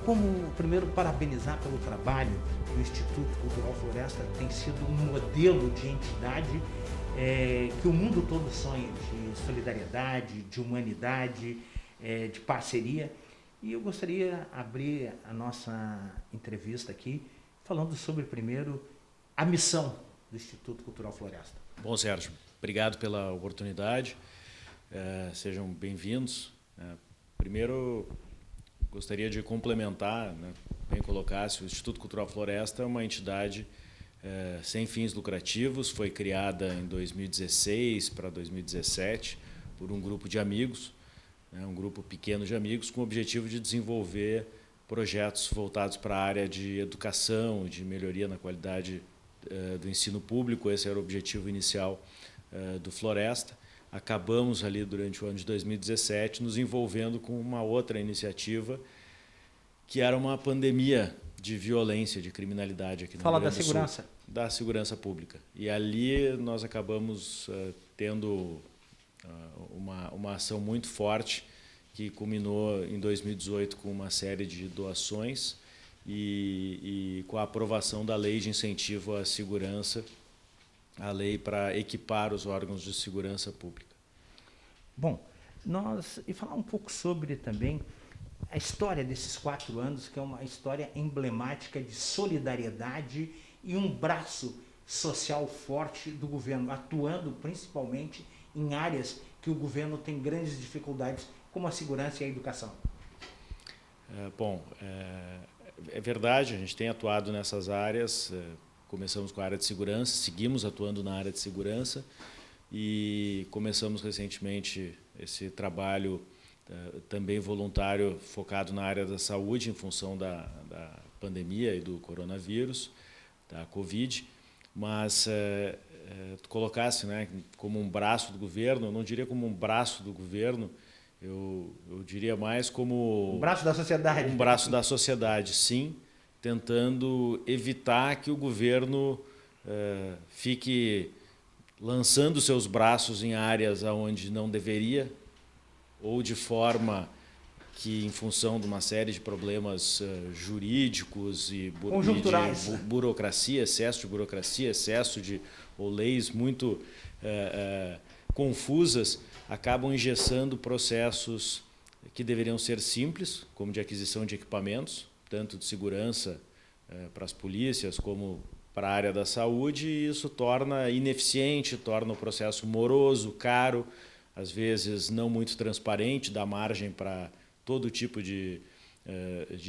como, primeiro, parabenizar pelo trabalho do Instituto Cultural Floresta, tem sido um modelo de entidade que o mundo todo sonha, de solidariedade, de humanidade, de parceria. E eu gostaria de abrir a nossa entrevista aqui falando sobre, primeiro, a missão do Instituto Cultural Floresta. Bom, Sérgio, obrigado pela oportunidade. Sejam bem-vindos. Primeiro, gostaria de complementar, né, bem colocasse, o Instituto Cultural Floresta é uma entidade sem fins lucrativos, foi criada em 2016 para 2017 por um grupo de amigos, né, um grupo pequeno de amigos, com o objetivo de desenvolver projetos voltados para a área de educação, de melhoria na qualidade do ensino público. Esse era o objetivo inicial do Floresta. Acabamos ali durante o ano de 2017 nos envolvendo com uma outra iniciativa que era uma pandemia de violência, de criminalidade aqui no Rio Grande do Sul. Fala da segurança. Da segurança pública. E ali nós acabamos tendo uma ação muito forte que culminou em 2018 com uma série de doações e com a aprovação da Lei de Incentivo à Segurança, a lei para equipar os órgãos de segurança pública. Bom, e falar um pouco sobre também a história desses 4 anos, que é uma história emblemática de solidariedade e um braço social forte do governo, atuando principalmente em áreas que o governo tem grandes dificuldades, como a segurança e a educação. É verdade, a gente tem atuado nessas áreas. Começamos com a área de segurança, seguimos atuando na área de segurança e começamos recentemente esse trabalho também voluntário focado na área da saúde em função da pandemia e do coronavírus, da Covid. Mas tu colocasse, né, como um braço do governo, eu não diria como um braço do governo, eu diria mais como... Um braço da sociedade. Um braço da sociedade, sim, tentando evitar que o governo fique lançando seus braços em áreas onde não deveria, ou de forma que, em função de uma série de problemas jurídicos e conjunturais, de burocracia, excesso de leis muito confusas, acabam engessando processos que deveriam ser simples, como de aquisição de equipamentos, tanto de segurança para as polícias como para a área da saúde, e isso torna ineficiente, torna o processo moroso, caro, às vezes não muito transparente, dá margem para todo tipo de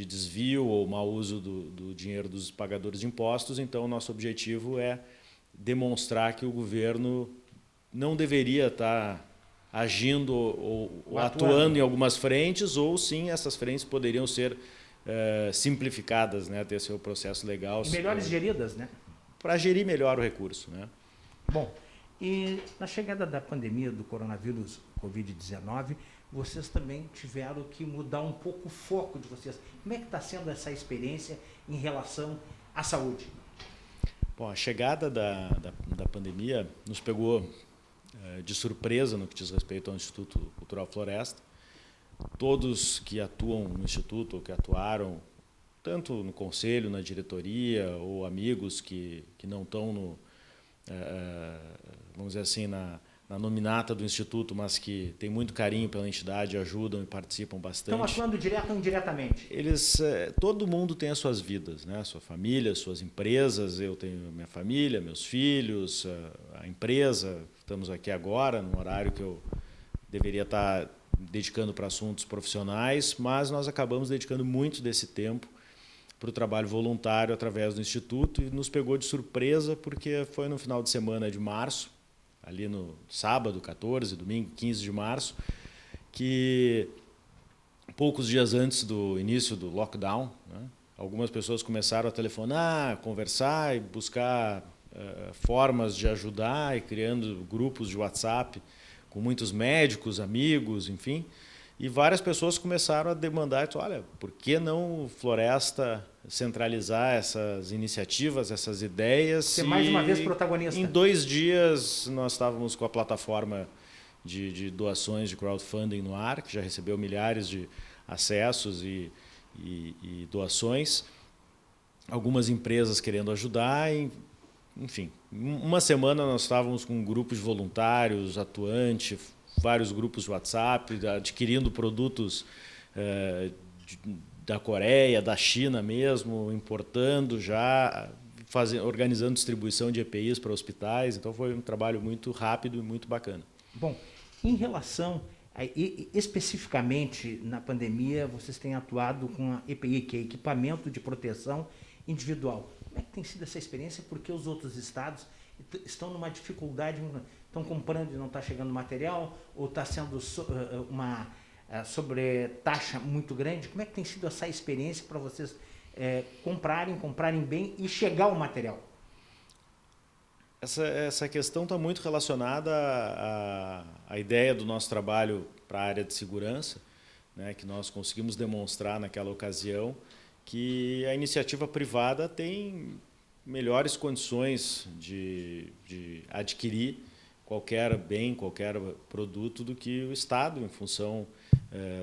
desvio ou mau uso do dinheiro dos pagadores de impostos. Então, o nosso objetivo é demonstrar que o governo não deveria estar agindo ou atuando em algumas frentes, ou sim, essas frentes poderiam ser simplificadas, né, ter seu processo legal. E melhores geridas, né? Para gerir melhor o recurso, né? Bom, e na chegada da pandemia do coronavírus Covid-19, vocês também tiveram que mudar um pouco o foco de vocês. Como é que está sendo essa experiência em relação à saúde? Bom, a chegada da pandemia nos pegou de surpresa no que diz respeito ao Instituto Cultural Floresta. Todos que atuam no Instituto, ou que atuaram, tanto no conselho, na diretoria, ou amigos que não estão vamos dizer assim, na nominata do Instituto, mas que têm muito carinho pela entidade, ajudam e participam bastante. Estão atuando direto ou indiretamente? Todo mundo tem as suas vidas, né? Sua família, suas empresas. Eu tenho minha família, meus filhos, a empresa. Estamos aqui agora, num horário que eu deveria estar dedicando para assuntos profissionais, mas nós acabamos dedicando muito desse tempo para o trabalho voluntário através do Instituto, e nos pegou de surpresa porque foi no final de semana de março, ali no sábado 14, domingo 15 de março, que poucos dias antes do início do lockdown, né, algumas pessoas começaram a telefonar, conversar e buscar formas de ajudar, e criando grupos de WhatsApp com muitos médicos, amigos, enfim. E várias pessoas começaram a demandar, olha, por que não Floresta centralizar essas iniciativas, essas ideias? Ser mais uma vez protagonista. Em 2 dias nós estávamos com a plataforma de doações de crowdfunding no ar, que já recebeu milhares de acessos e e doações. Algumas empresas querendo ajudar. Enfim, uma semana nós estávamos com um grupo de voluntários atuante, vários grupos de WhatsApp, adquirindo produtos da Coreia, da China mesmo, importando já, organizando distribuição de EPIs para hospitais. Então foi um trabalho muito rápido e muito bacana. Bom, em relação, especificamente na pandemia, vocês têm atuado com a EPI, que é Equipamento de Proteção Individual. Como é que tem sido essa experiência? Porque os outros estados estão numa dificuldade, estão comprando e não está chegando material, ou está sendo uma sobretaxa muito grande? Como é que tem sido essa experiência para vocês comprarem bem e chegar o material? Essa questão está muito relacionada à ideia do nosso trabalho para a área de segurança, né, que nós conseguimos demonstrar naquela ocasião que a iniciativa privada tem melhores condições de adquirir qualquer bem, qualquer produto do que o Estado, em função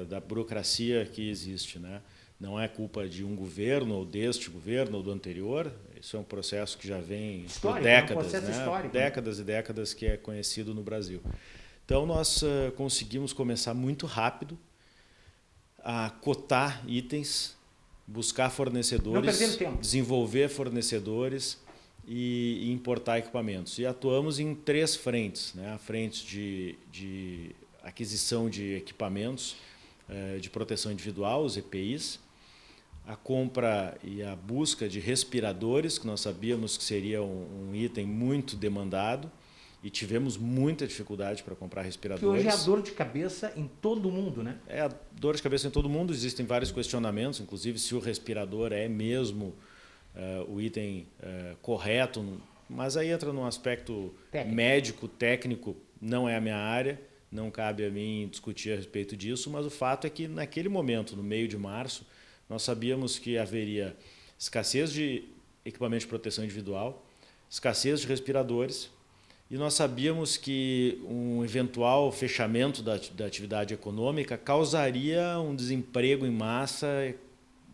da burocracia que existe, né? Não é culpa de um governo, ou deste governo, ou do anterior. Isso é um processo que já vem por décadas, décadas e décadas, que é conhecido no Brasil. Então, nós conseguimos começar muito rápido a cotar itens, buscar fornecedores, desenvolver fornecedores e importar equipamentos. E atuamos em 3 frentes, né? A frente de aquisição de equipamentos de proteção individual, os EPIs, a compra e a busca de respiradores, que nós sabíamos que seria um item muito demandado, e tivemos muita dificuldade para comprar respiradores. Que hoje é a dor de cabeça em todo mundo, né? É a dor de cabeça em todo mundo. Existem vários questionamentos, inclusive se o respirador é mesmo o item correto, mas aí entra num aspecto médico, técnico, não é a minha área, não cabe a mim discutir a respeito disso, mas o fato é que naquele momento, no meio de março, nós sabíamos que haveria escassez de equipamento de proteção individual, escassez de respiradores, e nós sabíamos que um eventual fechamento da atividade econômica causaria um desemprego em massa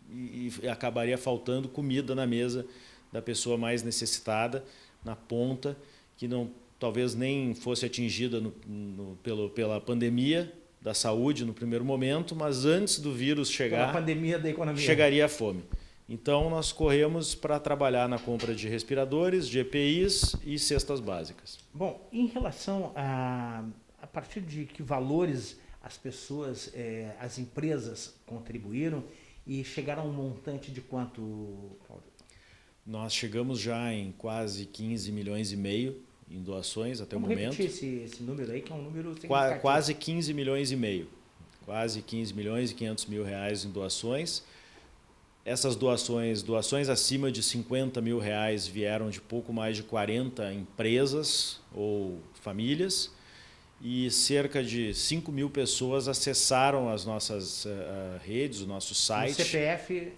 e acabaria faltando comida na mesa da pessoa mais necessitada, na ponta, que talvez nem fosse atingida pela pandemia da saúde no primeiro momento, mas antes do vírus chegar, a pandemia da economia, chegaria a fome. Então, nós corremos para trabalhar na compra de respiradores, de EPIs e cestas básicas. Bom, em relação a partir de que valores as pessoas, as empresas contribuíram e chegaram a um montante de quanto, Paulo? Nós chegamos já em quase 15 milhões e meio em doações até o momento. Vamos repetir esse número aí, que é um número significativo. Quase 15 milhões e meio. Quase 15 milhões e 500 mil reais em doações. Essas doações acima de 50 mil reais vieram de pouco mais de 40 empresas ou famílias, e cerca de 5 mil pessoas acessaram as nossas redes, o nosso site. O CPF...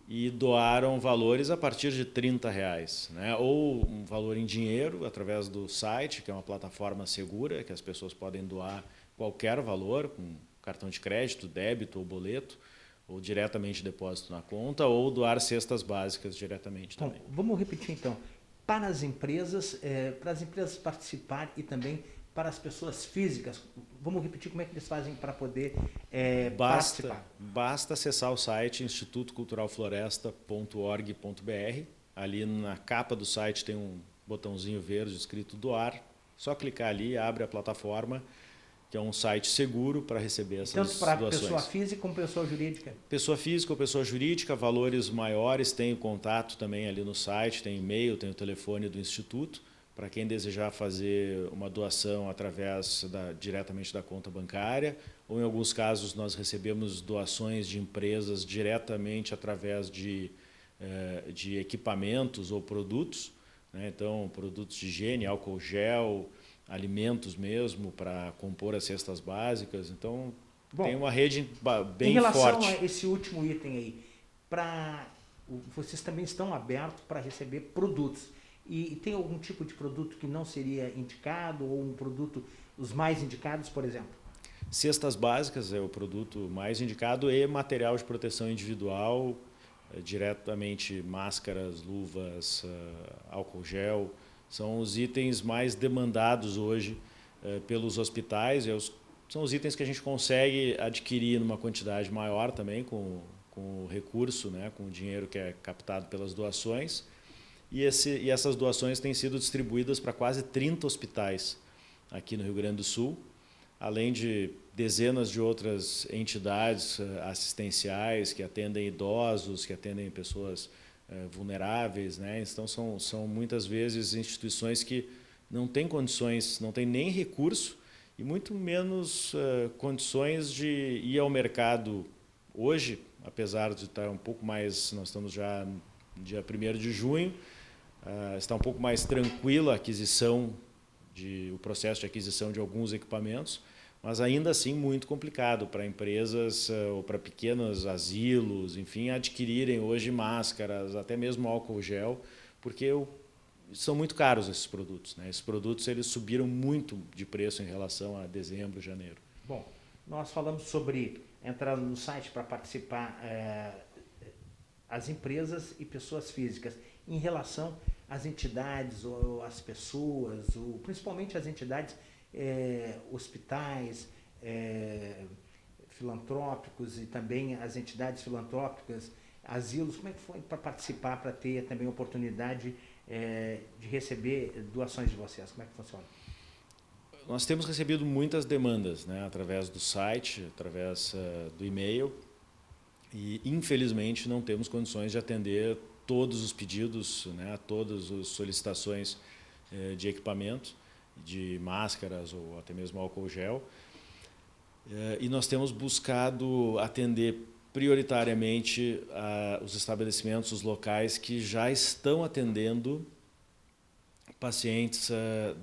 E doaram valores a partir de R$30, né? Ou um valor em dinheiro através do site, que é uma plataforma segura, que as pessoas podem doar qualquer valor, com cartão de crédito, débito ou boleto, ou diretamente depósito na conta, ou doar cestas básicas diretamente também. Bom, vamos repetir então. Para as empresas participarem e também para as pessoas físicas, vamos repetir como é que eles fazem para poder participar. Basta acessar o site institutoculturalfloresta.org.br. Ali na capa do site tem um botãozinho verde escrito doar. Só clicar ali, abre a plataforma, que é um site seguro para receber essas doações. Tanto para pessoa física como pessoa jurídica? Pessoa física ou pessoa jurídica, valores maiores, tem o contato também ali no site, tem e-mail, tem o telefone do Instituto, para quem desejar fazer uma doação diretamente da conta bancária, ou em alguns casos nós recebemos doações de empresas diretamente através de equipamentos ou produtos, né? Então, produtos de higiene, álcool gel, alimentos mesmo para compor as cestas básicas. Então, tem uma rede bem forte. Em relação a esse último item aí, vocês também estão abertos para receber produtos. E tem algum tipo de produto que não seria indicado, ou um produto, os mais indicados, por exemplo? Cestas básicas é o produto mais indicado e material de proteção individual, diretamente máscaras, luvas, álcool gel, são os itens mais demandados hoje pelos hospitais. São os itens que a gente consegue adquirir numa quantidade maior também com o recurso, né, com o dinheiro que é captado pelas doações. E essas doações têm sido distribuídas para quase 30 hospitais aqui no Rio Grande do Sul, além de dezenas de outras entidades assistenciais que atendem idosos, que atendem pessoas vulneráveis, né? Então, são muitas vezes instituições que não têm condições, não têm nem recurso e muito menos condições de ir ao mercado hoje, apesar de estar um pouco mais, nós estamos já no dia 1º de junho, está um pouco mais tranquila o processo de aquisição de alguns equipamentos, mas ainda assim muito complicado para empresas ou para pequenos asilos, enfim, adquirirem hoje máscaras, até mesmo álcool gel, porque são muito caros esses produtos, né? Esses produtos eles subiram muito de preço em relação a dezembro, janeiro. Bom, nós falamos sobre entrar no site para participar as empresas e pessoas físicas. Em relação às entidades ou às pessoas, ou principalmente as entidades, hospitais, filantrópicos e também as entidades filantrópicas, asilos, como é que foi para participar, para ter também a oportunidade de receber doações de vocês? Como é que funciona? Nós temos recebido muitas demandas, né, através do site, através do e-mail, e infelizmente não temos condições de atender todos os pedidos, né, todas as solicitações de equipamento, de máscaras ou até mesmo álcool gel. E nós temos buscado atender prioritariamente os estabelecimentos, os locais que já estão atendendo pacientes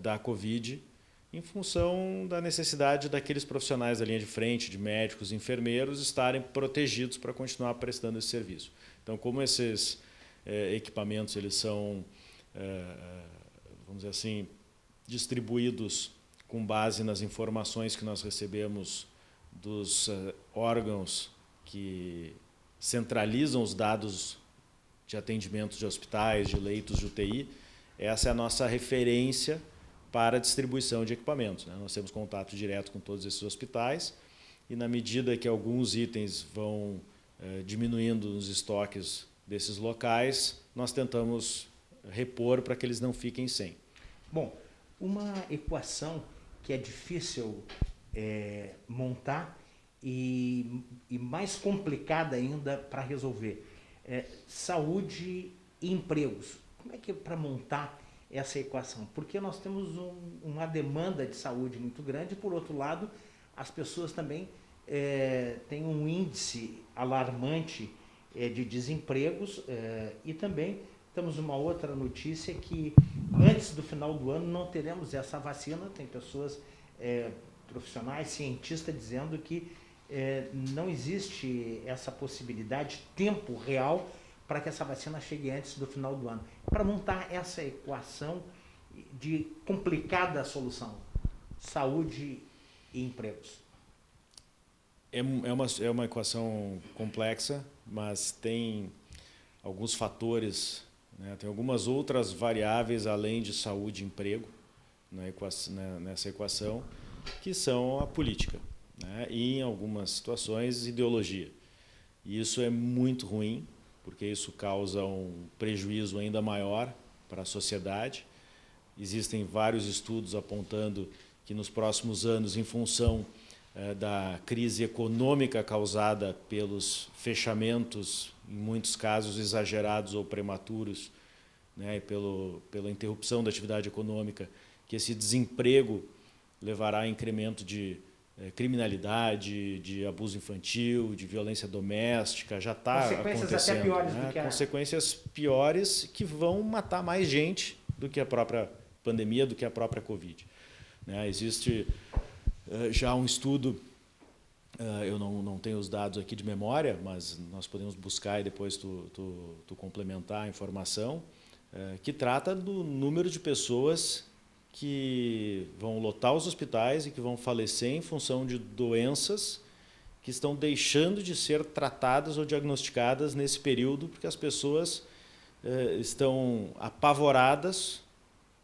da Covid, em função da necessidade daqueles profissionais da linha de frente, de médicos, enfermeiros, estarem protegidos para continuar prestando esse serviço. Então, como esses equipamentos eles são, vamos dizer assim, distribuídos com base nas informações que nós recebemos dos órgãos que centralizam os dados de atendimento de hospitais, de leitos de UTI, essa é a nossa referência para a distribuição de equipamentos, né? Nós temos contato direto com todos esses hospitais e, na medida que alguns itens vão diminuindo nos estoques desses locais, nós tentamos repor para que eles não fiquem sem. Bom, uma equação que é difícil montar e mais complicada ainda para resolver. Saúde e empregos. Como é que é para montar essa equação? Porque nós temos uma demanda de saúde muito grande, e, por outro lado, as pessoas também têm um índice alarmante de desempregos e também temos uma outra notícia que antes do final do ano não teremos essa vacina. Tem pessoas profissionais, cientistas dizendo que não existe essa possibilidade, tempo real, para que essa vacina chegue antes do final do ano. Para montar essa equação de complicada solução, saúde e empregos. É uma equação complexa, mas tem alguns fatores, né? Tem algumas outras variáveis além de saúde e emprego nessa equação, que são a política, né? E, em algumas situações, ideologia. E isso é muito ruim, porque isso causa um prejuízo ainda maior para a sociedade. Existem vários estudos apontando que nos próximos anos, em função da crise econômica causada pelos fechamentos, em muitos casos exagerados ou prematuros, né, pela interrupção da atividade econômica, que esse desemprego levará a incremento de criminalidade, de abuso infantil, de violência doméstica, já está acontecendo. Consequências até piores, né? Consequências piores que vão matar mais gente do que a própria pandemia, do que a própria Covid. Né? Existe já um estudo, eu não tenho os dados aqui de memória, mas nós podemos buscar e depois tu complementar a informação, que trata do número de pessoas que vão lotar os hospitais e que vão falecer em função de doenças que estão deixando de ser tratadas ou diagnosticadas nesse período, porque as pessoas estão apavoradas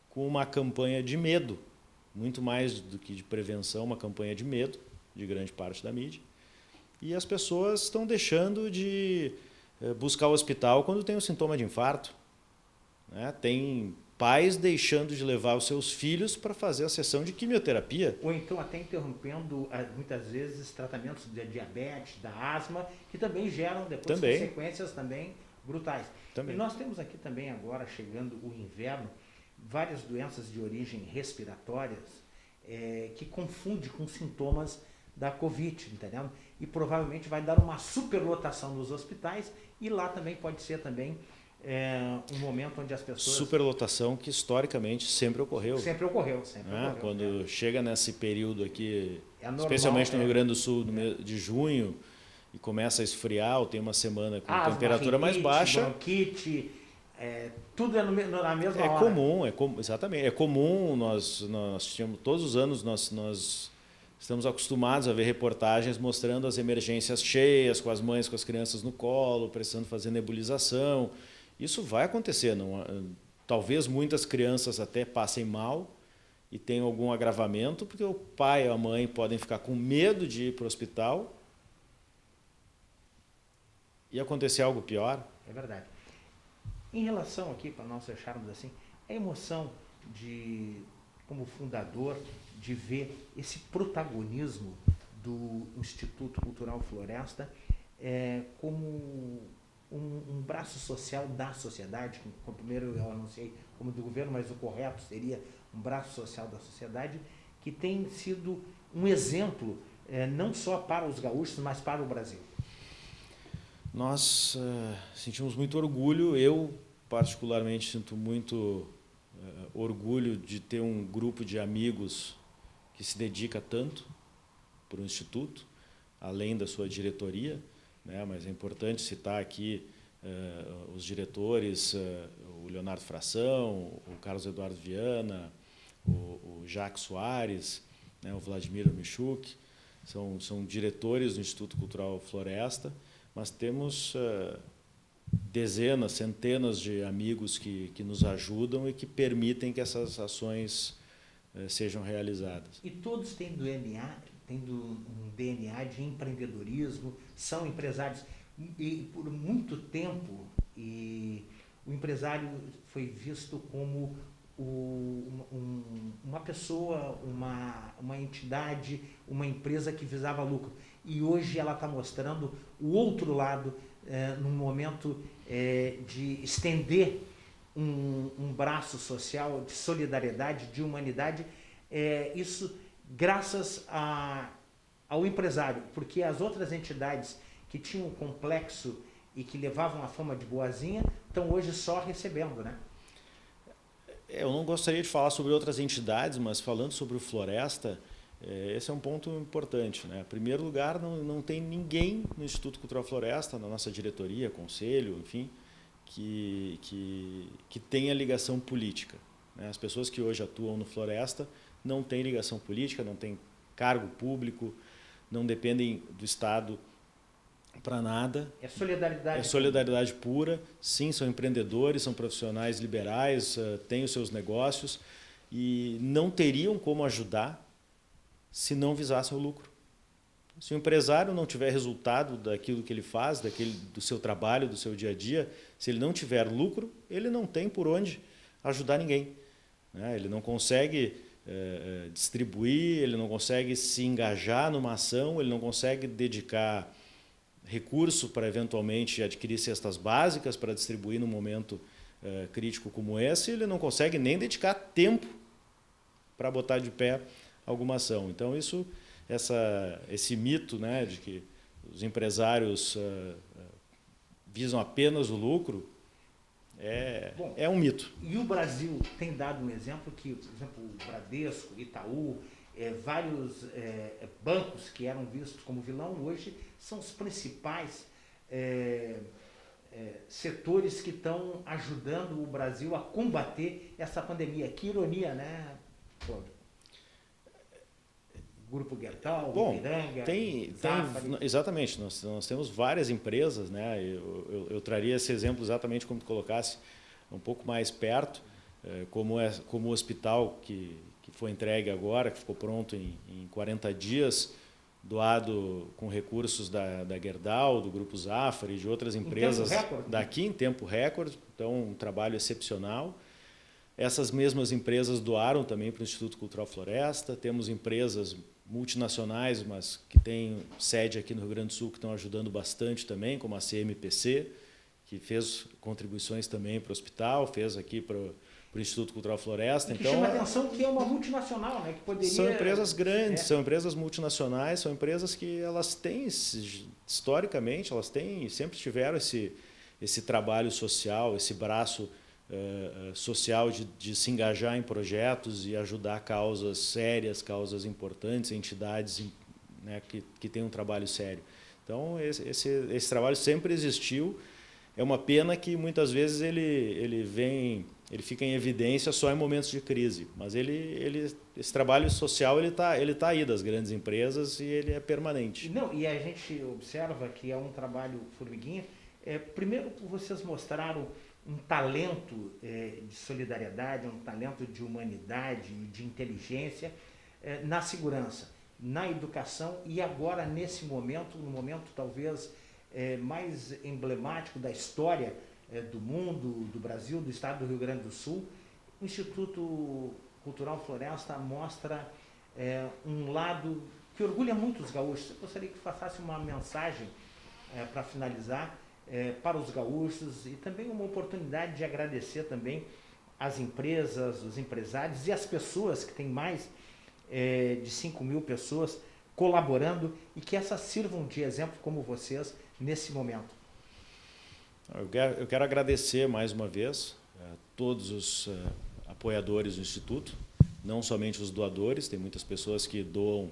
com uma campanha de medo, muito mais do que de prevenção, uma campanha de medo de grande parte da mídia. E as pessoas estão deixando de buscar o hospital quando tem um sintoma de infarto, né? Tem pais deixando de levar os seus filhos para fazer a sessão de quimioterapia. Ou então até interrompendo, muitas vezes, tratamentos de diabetes, da asma, que também geram depois consequências também brutais. Também. E nós temos aqui também agora, chegando o inverno, várias doenças de origem respiratórias que confundem com sintomas da Covid, entendeu? E provavelmente vai dar uma superlotação nos hospitais e lá também pode ser também um momento onde as pessoas... Superlotação que historicamente sempre ocorreu. Sempre ocorreu, sempre ocorreu. Quando chega nesse período aqui, normal, especialmente no Rio Grande do Sul, no mês de junho, e começa a esfriar, ou tem uma semana com temperatura mais baixa... Bronquite, tudo na mesma hora. Exatamente. É comum, nós tínhamos, todos os anos nós estamos acostumados a ver reportagens mostrando as emergências cheias, com as mães, com as crianças no colo, precisando fazer nebulização. Isso vai acontecer. Talvez muitas crianças até passem mal e tenham algum agravamento, porque o pai e a mãe podem ficar com medo de ir para o hospital e acontecer algo pior. É verdade. Em relação aqui, para nós fecharmos assim, a emoção como fundador, de ver esse protagonismo do Instituto Cultural Floresta como um braço social da sociedade, como primeiro eu anunciei como do governo, mas o correto seria um braço social da sociedade, que tem sido um exemplo não só para os gaúchos, mas para o Brasil. Nós sentimos muito orgulho, eu particularmente sinto muito orgulho de ter um grupo de amigos que se dedica tanto para o Instituto, além da sua diretoria, né? Mas é importante citar aqui os diretores, o Leonardo Fração, o Carlos Eduardo Viana, o Jacques Soares, né? O Vladimir Michuk, são diretores do Instituto Cultural Floresta, mas temos dezenas, centenas de amigos que nos ajudam e que permitem que essas ações sejam realizadas. E todos têm um DNA de empreendedorismo, são empresários. E por muito tempo o empresário foi visto como uma pessoa, uma entidade, uma empresa que visava lucro. E hoje ela está mostrando o outro lado, num momento de estender um braço social, de solidariedade, de humanidade, isso graças ao empresário, porque as outras entidades que tinham um complexo e que levavam a fama de boazinha, estão hoje só recebendo, né? Eu não gostaria de falar sobre outras entidades, mas falando sobre o Floresta, esse é um ponto importante, né? Em primeiro lugar, não tem ninguém no Instituto Cultural Floresta, na nossa diretoria, conselho, enfim, que tenha ligação política, né? As pessoas que hoje atuam no Floresta não têm ligação política, não têm cargo público, não dependem do Estado para nada. É solidariedade. É solidariedade pura. Sim, são empreendedores, são profissionais liberais, têm os seus negócios e não teriam como ajudar se não visassem o lucro. Se o empresário não tiver resultado daquilo que ele faz, do seu trabalho, do seu dia a dia, se ele não tiver lucro, ele não tem por onde ajudar ninguém, né? Ele não consegue distribuir, ele não consegue se engajar numa ação, ele não consegue dedicar recurso para eventualmente adquirir cestas básicas para distribuir num momento crítico como esse, ele não consegue nem dedicar tempo para botar de pé alguma ação. Então esse mito, né, de que os empresários visam apenas o lucro é um mito. E o Brasil tem dado um exemplo que, por exemplo, o Bradesco, Itaú, vários bancos que eram vistos como vilão, hoje são os principais setores que estão ajudando o Brasil a combater essa pandemia. Que ironia, né? Cláudio? Grupo Gerdau, Bom, Ipiranga, exatamente, nós temos várias empresas, né? Eu traria esse exemplo exatamente como tu colocasse, um pouco mais perto, como o hospital que foi entregue agora, que ficou pronto em 40 dias, doado com recursos da Gerdau, do Grupo Zafari e de outras empresas daqui em tempo recorde, então um trabalho excepcional. Essas mesmas empresas doaram também para o Instituto Cultural Floresta. Temos empresas multinacionais, mas que têm sede aqui no Rio Grande do Sul, que estão ajudando bastante também, como a CMPC, que fez contribuições também para o hospital, fez aqui para o Instituto Cultural Floresta. Então, chama a atenção que é uma multinacional, né? Que poderia... São empresas grandes, são empresas multinacionais, são empresas que elas têm, historicamente, sempre tiveram esse trabalho social, esse braço social de se engajar em projetos e ajudar causas sérias, causas importantes, entidades, né, que têm um trabalho sério. Então, esse trabalho sempre existiu. É uma pena que muitas vezes ele fica em evidência só em momentos de crise, mas esse trabalho social ele tá aí das grandes empresas e ele é permanente. Não, e a gente observa que é um trabalho formiguinha. Primeiro, vocês mostraram um talento de solidariedade, um talento de humanidade e de inteligência na segurança, na educação e agora nesse momento, no momento talvez mais emblemático da história do mundo, do Brasil, do estado do Rio Grande do Sul, o Instituto Cultural Floresta mostra um lado que orgulha muito os gaúchos. Eu gostaria que passasse uma mensagem para finalizar para os gaúchos e também uma oportunidade de agradecer também as empresas, os empresários e as pessoas que têm mais de 5.000 pessoas colaborando e que essas sirvam de exemplo como vocês nesse momento. Eu quero agradecer mais uma vez a todos os apoiadores do Instituto, não somente os doadores, tem muitas pessoas que doam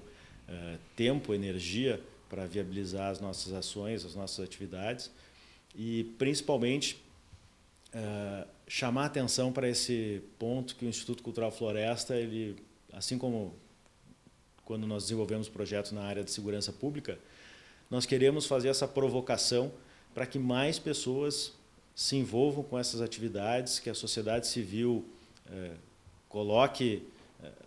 tempo, energia para viabilizar as nossas ações, as nossas atividades e principalmente chamar a atenção para esse ponto que o Instituto Cultural Floresta, ele, assim como quando nós desenvolvemos projetos na área de segurança pública, nós queremos fazer essa provocação para que mais pessoas se envolvam com essas atividades, que a sociedade civil coloque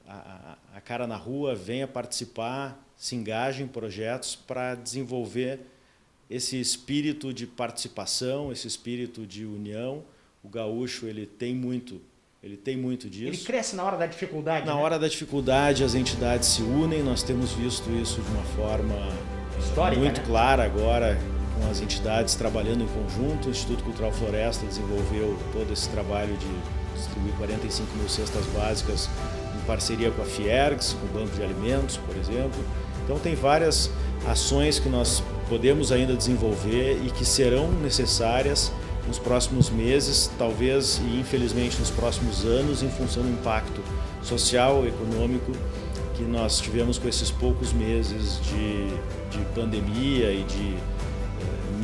a cara na rua, venha participar, se engaje em projetos para desenvolver esse espírito de participação, esse espírito de união. O gaúcho ele tem muito disso. Ele cresce na hora da dificuldade. Na hora da dificuldade, as entidades se unem. Nós temos visto isso de uma forma histórica, muito clara agora, com as entidades trabalhando em conjunto. O Instituto Cultural Floresta desenvolveu todo esse trabalho de distribuir 45.000 cestas básicas em parceria com a Fiergs, com o Banco de Alimentos, por exemplo. Então tem várias ações que nós podemos ainda desenvolver e que serão necessárias nos próximos meses, talvez e infelizmente nos próximos anos, em função do impacto social, econômico que nós tivemos com esses poucos meses de pandemia e de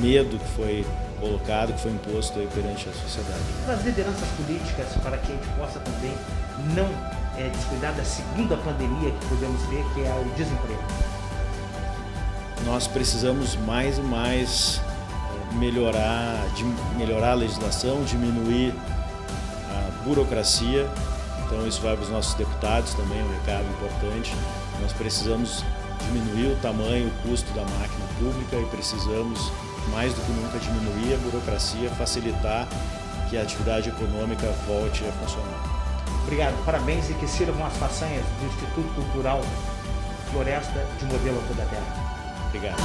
medo que foi colocado, que foi imposto aí perante a sociedade. Para as lideranças políticas, para que a gente possa também não descuidar da segunda pandemia que podemos ter, que é o desemprego. Nós precisamos mais e mais melhorar a legislação, diminuir a burocracia. Então isso vai para os nossos deputados também, um recado importante. Nós precisamos diminuir o tamanho, o custo da máquina pública e precisamos, mais do que nunca, diminuir a burocracia, facilitar que a atividade econômica volte a funcionar. Obrigado, parabéns e que sirvam as façanhas do Instituto Cultural Floresta de modelo a toda a terra. Obrigado.